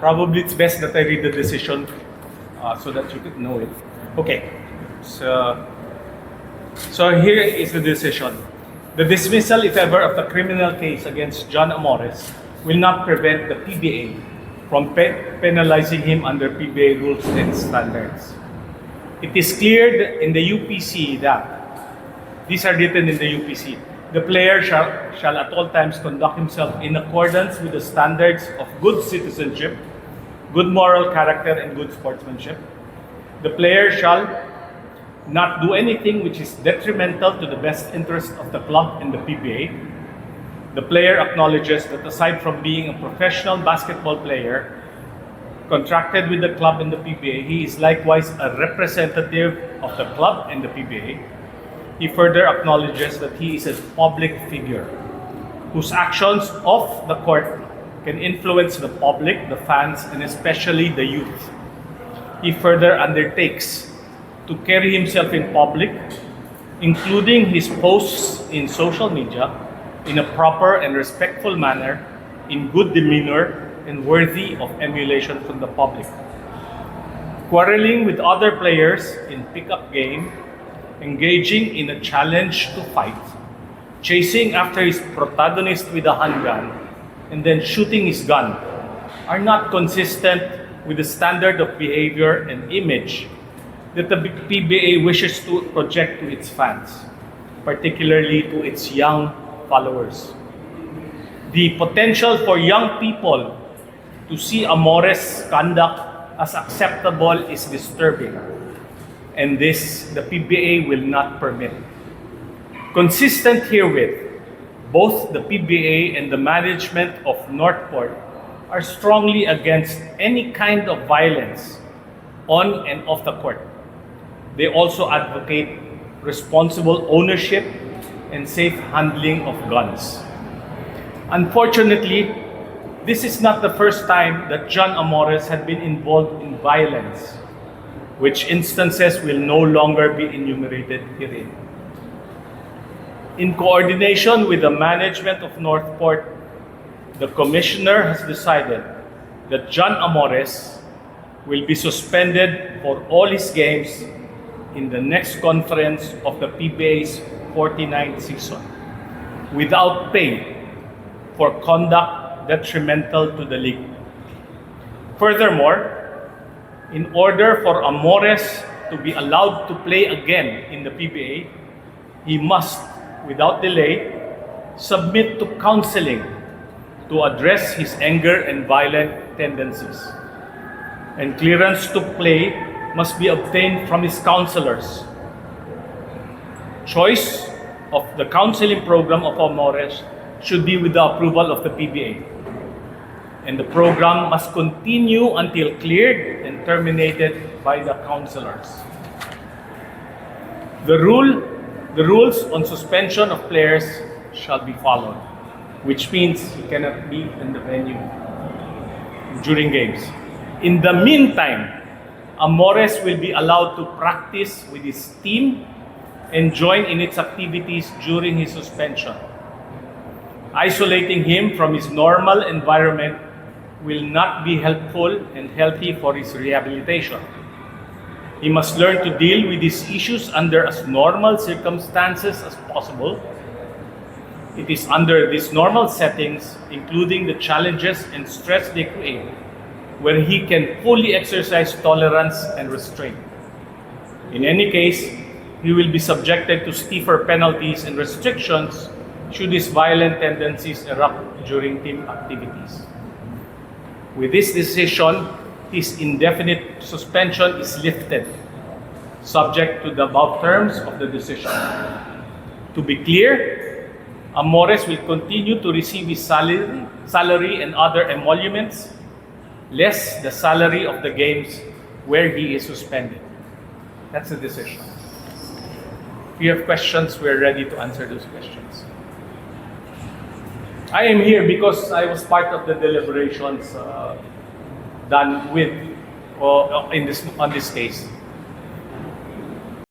Probably it's best that I read the decision so that you could know it. Okay, so here is the decision. The dismissal, if ever, of the criminal case against John Amores will not prevent the PBA from penalizing him under PBA rules and standards. It is clear in the UPC that, these are written in the UPC, the player shall at all times conduct himself in accordance with the standards of good citizenship, good moral character, and good sportsmanship. The player shall not do anything which is detrimental to the best interest of the club and the PBA. The player acknowledges that aside from being a professional basketball player contracted with the club and the PBA, he is likewise a representative of the club and the PBA. He further acknowledges that he is a public figure whose actions off the court can influence the public, the fans, and especially the youth. He further undertakes to carry himself in public, including his posts in social media, in a proper and respectful manner, in good demeanor, and worthy of emulation from the public. Quarreling with other players in pickup game, engaging in a challenge to fight, chasing after his protagonist with a handgun, and then shooting his gun are not consistent with the standard of behavior and image that the PBA wishes to project to its fans, particularly to its young followers. The potential for young people to see Amores' conduct as acceptable is disturbing, and this the PBA will not permit. Consistent herewith, both the PBA and the management of NorthPort are strongly against any kind of violence on and off the court. They also advocate responsible ownership and safe handling of guns. Unfortunately, this is not the first time that John Amores had been involved in violence, which instances will no longer be enumerated herein. In coordination with the management of NorthPort, the Commissioner has decided that John Amores will be suspended for all his games in the next conference of the PBA's 49th season without pay for conduct detrimental to the league. Furthermore, in order for Amores to be allowed to play again in the PBA, he must, without delay, submit to counseling to address his anger and violent tendencies. And clearance to play must be obtained from his counselors. Choice of the counseling program of Amores should be with the approval of the PBA. And the program must continue until cleared and terminated by the counselors. The rules on suspension of players shall be followed, which means he cannot be in the venue during games. In the meantime, Amores will be allowed to practice with his team and join in its activities during his suspension. Isolating him from his normal environment will not be helpful and healthy for his rehabilitation. He must learn to deal with these issues under as normal circumstances as possible. It is under these normal settings, including the challenges and stress they create, where he can fully exercise tolerance and restraint. In any case, he will be subjected to stiffer penalties and restrictions should his violent tendencies erupt during team activities. With this decision, his indefinite suspension is lifted, subject to the above terms of the decision. To be clear, Amores will continue to receive his salary and other emoluments, less the salary of the games where he is suspended. That's the decision. If you have questions, we're ready to answer those questions. I am here because I was part of the deliberations done with on this case.